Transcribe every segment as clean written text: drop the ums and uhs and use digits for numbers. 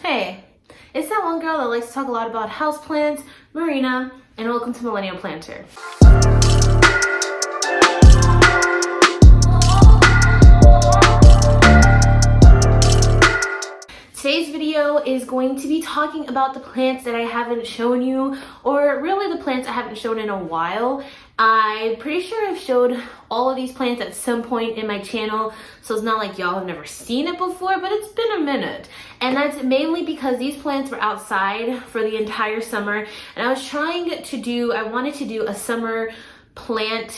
Hey, it's that one girl that likes to talk a lot about houseplants, Marina, and welcome to Millennial Planter. Today's video is going to be talking about the plants that I haven't shown you, or really the plants I haven't shown in a while. I'm pretty sure I've showed all of these plants at some point in my channel, so it's not like y'all have never seen it before, but it's been a minute. And that's mainly because these plants were outside for the entire summer, and I wanted to do a summer plant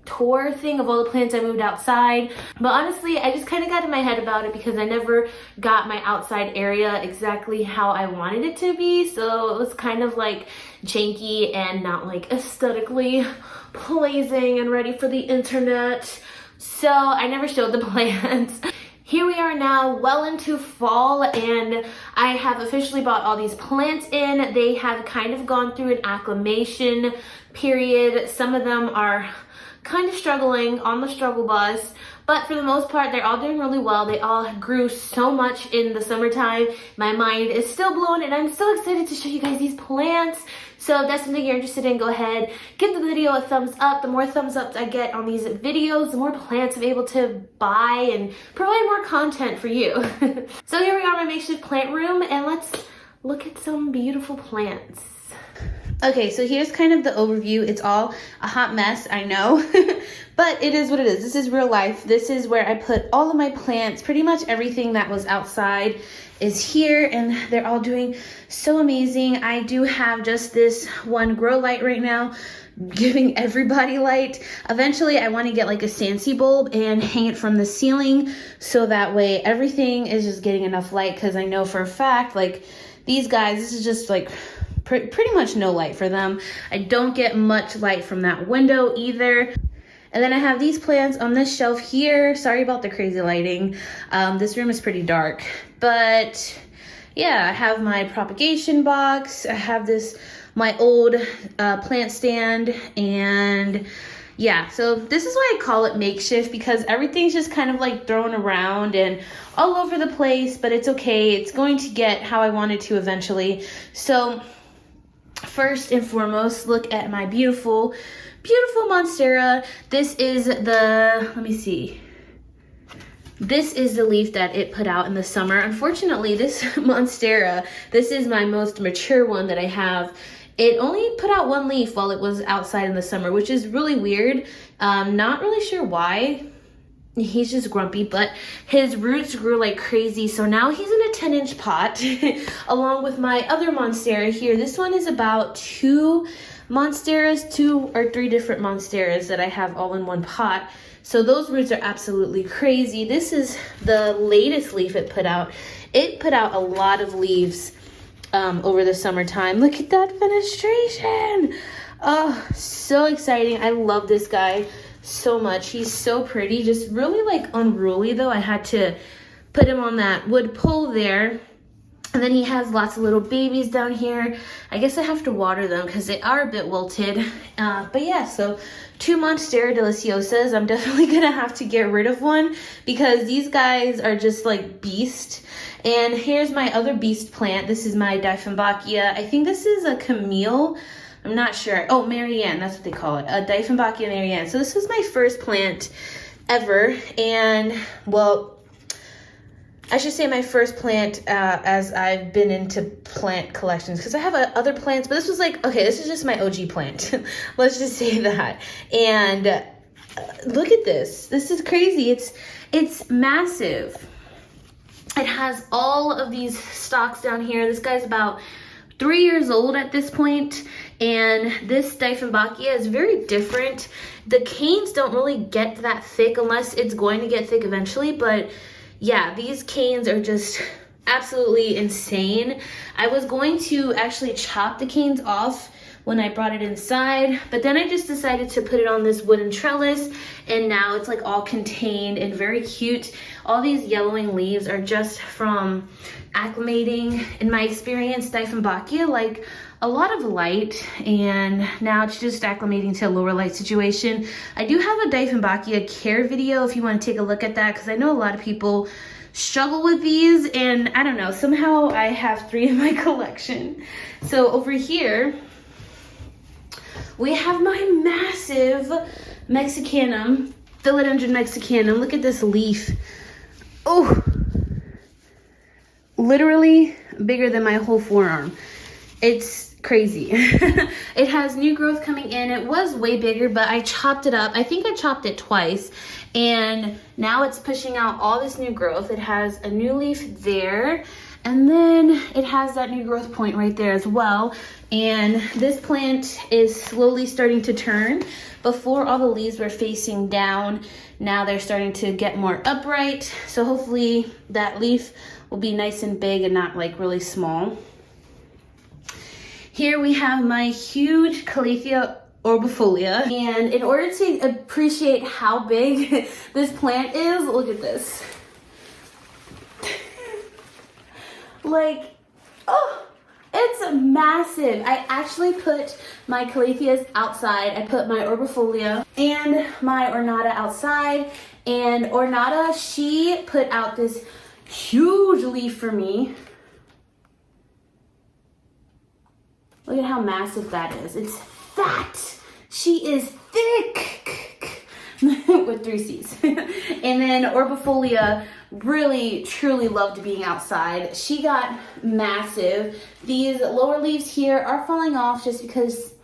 tour thing of all the plants I moved outside. But honestly, I just kind of got in my head about it because I never got my outside area exactly how I wanted it to be. So it was kind of like janky and not like aesthetically pleasing and ready for the internet. So I never showed the plants. Here we are now, well into fall, and I have officially bought all these plants in. They have kind of gone through an acclimation period. Some of them are kind of struggling on the struggle bus, but for the most part they're all doing really well. They all grew so much in the summertime. My mind is still blown, and I'm so excited to show you guys these plants. So if that's something you're interested in, go ahead, give the video a thumbs up. The more thumbs ups I get on these videos, the more plants I'm able to buy and provide more content for you. So here we are in my makeshift plant room, and let's look at some beautiful plants. Okay, so here's kind of the overview. It's all a hot mess, I know, but it is what it is. This is real life. This is where I put all of my plants. Pretty much everything that was outside is here, and they're all doing so amazing. I do have just this one grow light right now, giving everybody light. Eventually, I want to get like a Sansi bulb and hang it from the ceiling, so that way everything is just getting enough light, because I know for a fact, like these guys, this is just like pretty much no light for them. I don't get much light from that window either. And then I have these plants on this shelf here. Sorry about the crazy lighting. This room is pretty dark, but yeah, I have my propagation box. I have my old plant stand, and yeah, so this is why I call it makeshift, because everything's just kind of like thrown around and all over the place, but it's okay. It's going to get how I want it to eventually. So first and foremost, look at my beautiful monstera. This is let me see. This is the leaf that it put out in the summer. Unfortunately, this monstera, this is my most mature one that I have. It only put out one leaf while it was outside in the summer, which is really weird. Not really sure why. He's just grumpy, but his roots grew like crazy. So now he's in a 10-inch pot along with my other monstera here. This one is about two or three different monsteras that I have all in one pot. So those roots are absolutely crazy. This is the latest leaf it put out. It put out a lot of leaves over the summertime. Look at that fenestration. Oh, so exciting. I love this guy so much. He's so pretty, just really like unruly though. I had to put him on that wood pole there. And then he has lots of little babies down here. I guess I have to water them because they are a bit wilted. But yeah, so two Monstera deliciosas. I'm definitely gonna have to get rid of one because these guys are just like beast. And here's my other beast plant. This is my Dieffenbachia. I think this is a Camille. I'm not sure. Oh, Marianne, that's what they call it. A Dieffenbachia Marianne. So this was my first plant ever. And well, I should say my first plant as I've been into plant collections, because I have other plants, but this was like, okay, this is just my OG plant. Let's just say that. And look at this. This is crazy. It's massive. It has all of these stalks down here. This guy's about 3 years old at this point, and this Dieffenbachia is very different. The canes don't really get that thick unless it's going to get thick eventually, but yeah, these canes are just absolutely insane. I was going to actually chop the canes off when I brought it inside, but then I just decided to put it on this wooden trellis, and now it's like all contained and very cute. All these yellowing leaves are just from acclimating. In my experience, Dieffenbachia like a lot of light, and now it's just acclimating to a lower light situation. I do have a Dieffenbachia care video if you want to take a look at that, because I know a lot of people struggle with these, and I don't know, somehow I have 3 in my collection. So over here, we have my massive Mexicanum, Philodendron Mexicanum. Look at this leaf. Oh, literally bigger than my whole forearm. It's crazy. It has new growth coming in. It was way bigger, but I chopped it up. I think I chopped it twice, and now it's pushing out all this new growth. It has a new leaf there, and then it has that new growth point right there as well. And this plant is slowly starting to turn. Before, all the leaves were facing down. Now they're starting to get more upright. So hopefully that leaf will be nice and big and not like really small. Here we have my huge Calathea orbifolia. And in order to appreciate how big this plant is, look at this. Like, oh, it's massive. I actually put my Calatheas outside. I put my orbifolia and my ornata outside. And ornata, she put out this huge leaf for me. Look at how massive that is. It's fat. She is thick. With 3 C's. And then orbifolia really, truly loved being outside. She got massive. These lower leaves here are falling off just because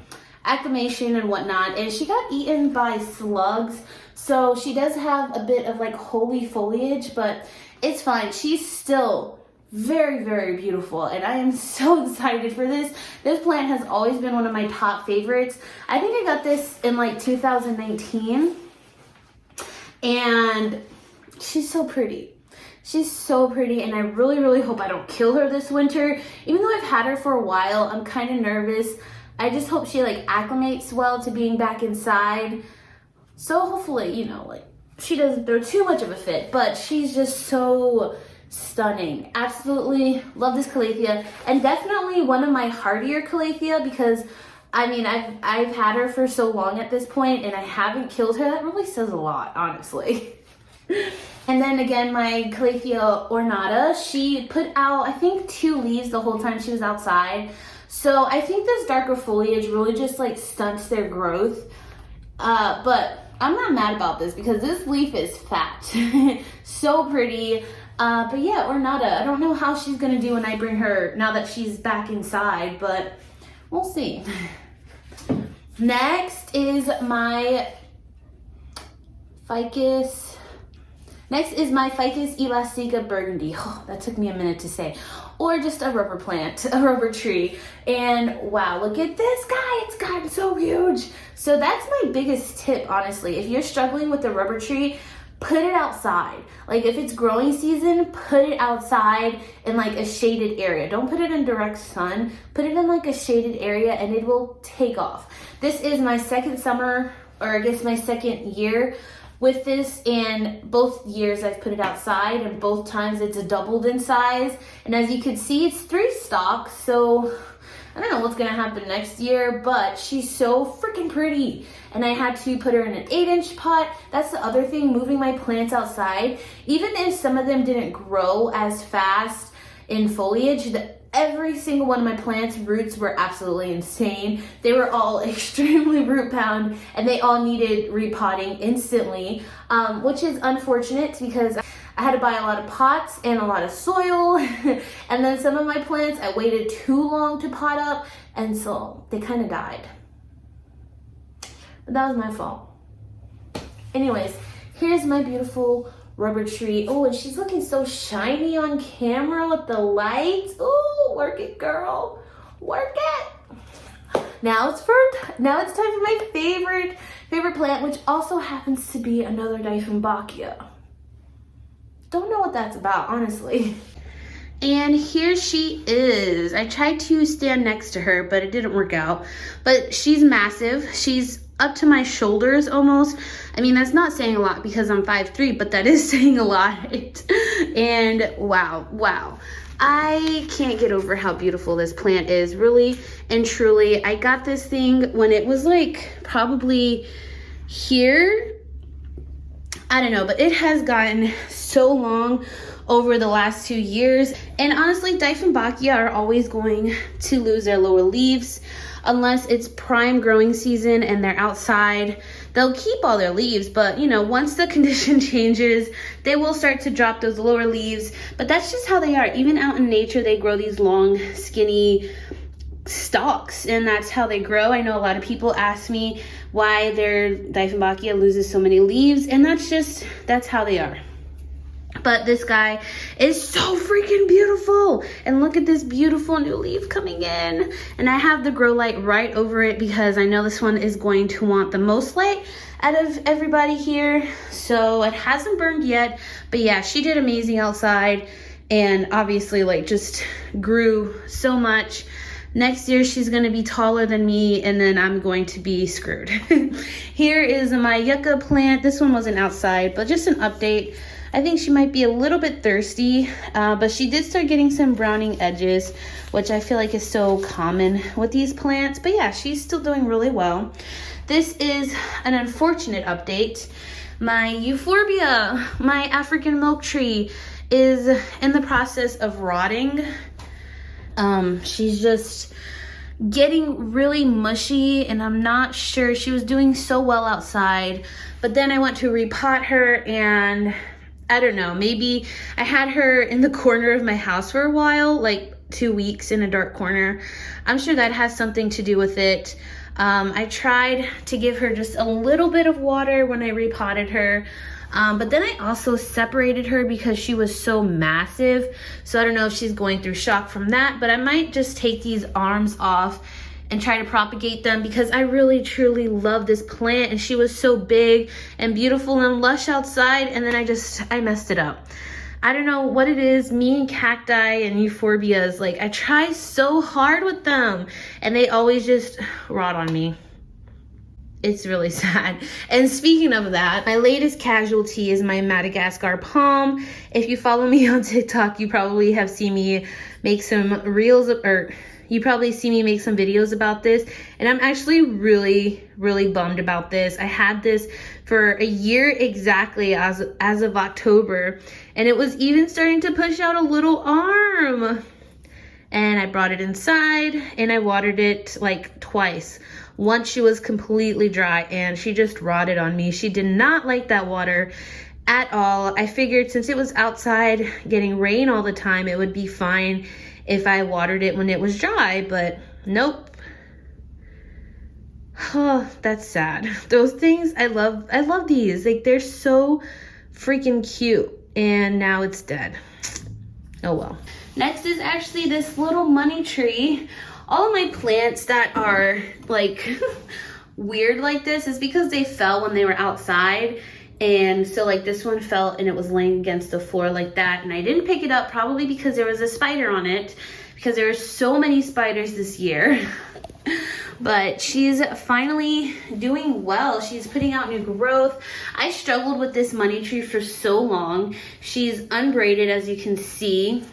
acclimation and whatnot. And she got eaten by slugs. So she does have a bit of like holy foliage, but it's fine. She's still very, very beautiful, and I am so excited for this. This plant has always been one of my top favorites. I think I got this in like 2019, and she's so pretty. She's so pretty, and I really, really hope I don't kill her this winter. Even though I've had her for a while, I'm kind of nervous. I just hope she like acclimates well to being back inside. So hopefully, you know, like she doesn't throw too much of a fit, but she's just so stunning. Absolutely love this Calathea, and definitely one of my hardier Calathea, because I mean I've had her for so long at this point and I haven't killed her. That really says a lot, honestly. And then again, my Calathea ornata, she put out I think 2 leaves the whole time she was outside. So I think this darker foliage really just like stunts their growth. But I'm not mad about this because this leaf is fat. So pretty. But yeah, ornata, I don't know how she's gonna do when I bring her now that she's back inside, but we'll see. Next is my Ficus. Next is my Ficus elastica burgundy. Oh, that took me a minute to say. Or just a rubber plant, a rubber tree. And wow, look at this guy. It's gotten so huge. So that's my biggest tip, honestly. If you're struggling with the rubber tree, put it outside. Like if it's growing season, put it outside in like a shaded area. Don't put it in direct sun. Put it in like a shaded area and it will take off. This is my second summer, or I guess my second year with this, and both years I've put it outside and both times it's doubled in size. And as you can see, it's 3 stalks, so I don't know what's gonna happen next year, but she's so freaking pretty. And I had to put her in an 8-inch pot. That's the other thing, moving my plants outside. Even if some of them didn't grow as fast in foliage, every single one of my plants' roots were absolutely insane. They were all extremely root bound and they all needed repotting instantly, which is unfortunate because I had to buy a lot of pots and a lot of soil. And then some of my plants, I waited too long to pot up, and so they kind of died. But that was my fault. Anyways, here's my beautiful rubber tree. Oh, and she's looking so shiny on camera with the lights. Oh, work it, girl. Work it. Now it's time for my favorite plant, which also happens to be another Dieffenbachia. Don't know what that's about, honestly. And here she is. I tried to stand next to her, but it didn't work out. But she's massive. She's up to my shoulders almost. I mean, that's not saying a lot because I'm 5'3", but that is saying a lot. And wow. I can't get over how beautiful this plant is, really and truly. I got this thing when it was like probably here. I don't know, but it has gotten so long over the last 2 years. And honestly, Dieffenbachia are always going to lose their lower leaves unless it's prime growing season and they're outside. They'll keep all their leaves, but you know, once the condition changes, they will start to drop those lower leaves. But that's just how they are. Even out in nature, they grow these long, skinny stalks, and that's how they grow. I know a lot of people ask me why their Dieffenbachia loses so many leaves, and that's how they are. But this guy is so freaking beautiful. And look at this beautiful new leaf coming in. And I have the grow light right over it because I know this one is going to want the most light out of everybody here. So it hasn't burned yet. But yeah, she did amazing outside. And obviously like just grew so much. Next year, she's going to be taller than me, and then I'm going to be screwed. Here is my yucca plant. This one wasn't outside, but just an update. I think she might be a little bit thirsty, but she did start getting some browning edges, which I feel like is so common with these plants. But yeah, she's still doing really well. This is an unfortunate update. My euphorbia, my African milk tree, is in the process of rotting. She's just getting really mushy, and I'm not sure. She was doing so well outside, but then I went to repot her, and I don't know, maybe I had her in the corner of my house for a while, like 2 weeks in a dark corner. I'm sure that has something to do with it. I tried to give her just a little bit of water when I repotted her. But then I also separated her because she was so massive. So I don't know if she's going through shock from that, but I might just take these arms off and try to propagate them because I really truly love this plant, and she was so big and beautiful and lush outside, and then I messed it up. I don't know what it is, me and cacti and euphorbias, like I try so hard with them and they always just rot on me. It's really sad. And speaking of that, my latest casualty is my Madagascar palm. If you follow me on TikTok, you probably have seen me make some reels, or you probably see me make some videos about this. And I'm actually really, really bummed about this. I had this for a year exactly as of October, and it was even starting to push out a little arm. And I brought it inside and I watered it like twice. Once she was completely dry and she just rotted on me. She did not like that water at all. I figured since it was outside getting rain all the time, it would be fine if I watered it when it was dry, but nope. Oh, that's sad. Those things, I love these. Like, they're so freaking cute, and now it's dead. Oh well. Next is actually this little money tree. All of my plants that are like weird like this is because they fell when they were outside. And so like this one fell and it was laying against the floor like that. And I didn't pick it up probably because there was a spider on it, because there were so many spiders this year. But she's finally doing well. She's putting out new growth. I struggled with this money tree for so long. She's unbraided, as you can see.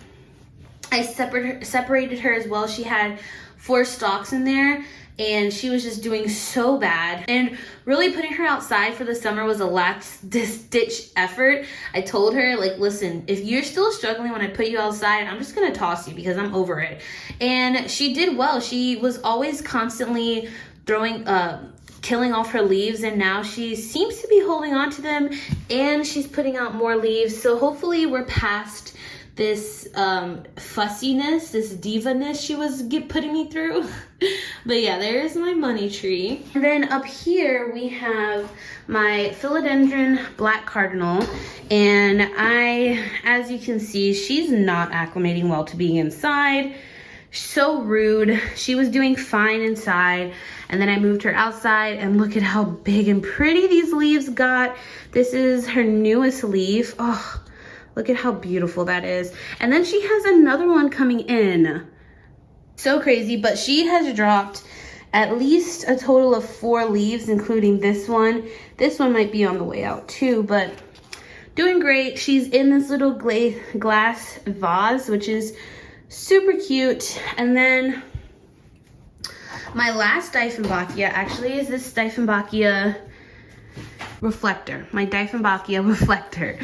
I separated her as well. She had 4 stalks in there and she was just doing so bad. And really putting her outside for the summer was a last-ditch effort. I told her, like, listen, if you're still struggling when I put you outside, I'm just gonna toss you because I'm over it. And she did well. She was always constantly killing off her leaves, and now she seems to be holding on to them and she's putting out more leaves. So hopefully we're past this fussiness, this diva-ness she was putting me through. But yeah, there's my money tree. And then up here we have my philodendron black cardinal, and as you can see, she's not acclimating well to being inside. So rude. She was doing fine inside, and then I moved her outside, and look at how big and pretty these leaves got. This is her newest leaf. Oh, look at how beautiful that is. And then she has another one coming in. So crazy, but she has dropped at least a total of 4 leaves, including this one. This one might be on the way out too, but doing great. She's in this little glass vase, which is super cute. And then my last Dieffenbachia actually is this Dieffenbachia reflector, my Dieffenbachia reflector.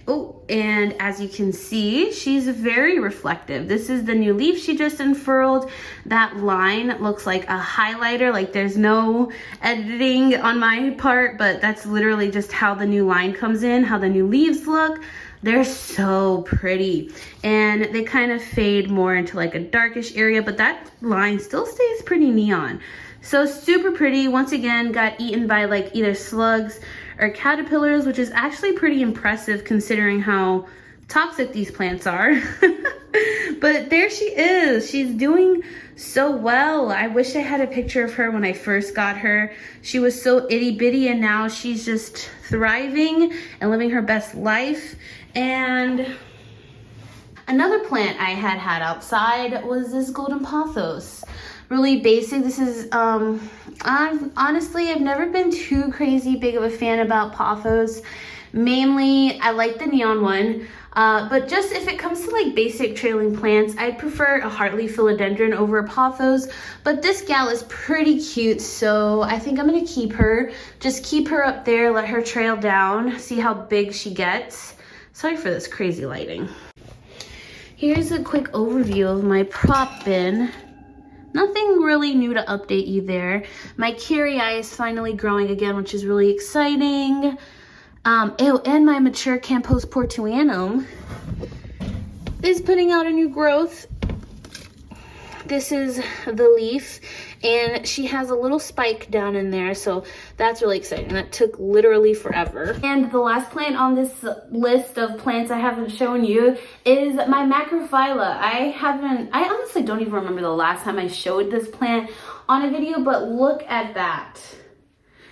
Oh, and as you can see, she's very reflective. This is the new leaf she just unfurled. That line looks like a highlighter, like there's no editing on my part, but that's literally just how the new line comes in, how the new leaves look. They're so pretty, and they kind of fade more into like a darkish area, but that line still stays pretty neon. So super pretty. Once again, got eaten by like either slugs or caterpillars, which is actually pretty impressive considering how toxic these plants are. But there she is. She's doing so well. I wish I had a picture of her when I first got her. She was so itty bitty, and now she's just thriving and living her best life. And another plant I had outside was this golden pothos. Really basic. This is I've never been too crazy big of a fan about pothos. Mainly I like the neon one, but just if it comes to like basic trailing plants, I prefer a heartleaf philodendron over a pothos. But this gal is pretty cute, so I think I'm gonna keep her. Just keep her up there, let her trail down, see how big she gets. Sorry for this crazy lighting. Here's a quick overview of my prop bin. Nothing really new to update you there. My Curii is finally growing again, which is really exciting. And my mature Campos Portuanum is putting out a new growth. This is the leaf, and she has a little spike down in there, so that's really exciting. That took literally forever. And the last plant on this list of plants I haven't shown you is my Macrophylla. I honestly don't even remember the last time I showed this plant on a video, but look at that.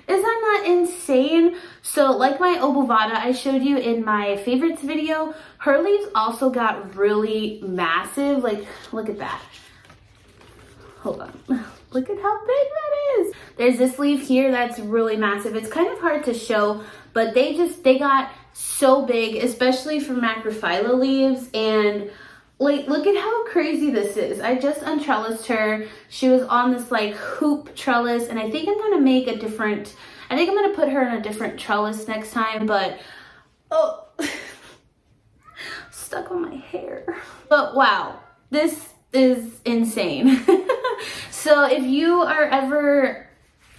Is that not insane? So like my obovata I showed you in my favorites video, her leaves also got really massive. Like, look at that. Hold on. Look at how big that is. There's this leaf here that's really massive. It's kind of hard to show, but they got so big, especially for Macrophylla leaves. And like, look at how crazy this is. I just untrellised her. She was on this like hoop trellis, and I think I'm gonna put her in a different trellis next time, but oh, stuck on my hair. But wow, this is insane. So if you are ever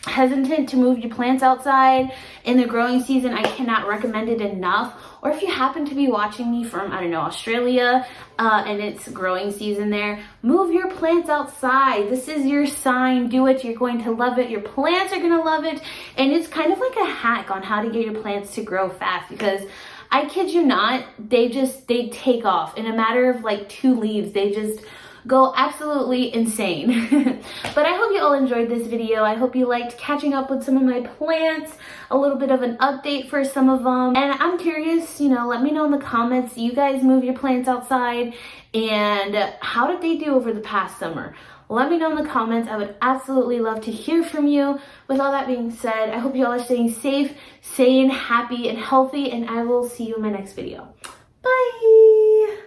hesitant to move your plants outside in the growing season, I cannot recommend it enough. Or if you happen to be watching me from, I don't know, Australia, and it's growing season there, move your plants outside. This is your sign. Do it. You're going to love it. Your plants are going to love it. And it's kind of like a hack on how to get your plants to grow fast, because I kid you not, they take off in a matter of like 2 leaves. They just go absolutely insane. But I hope you all enjoyed this video. I hope you liked catching up with some of my plants, a little bit of an update for some of them. And I'm curious, let me know in the comments, you guys move your plants outside, and how did they do over the past summer? Let me know in the comments. I would absolutely love to hear from you. With all that being said, I hope you all are staying safe, sane, happy, and healthy, and I will see you in my next video. Bye!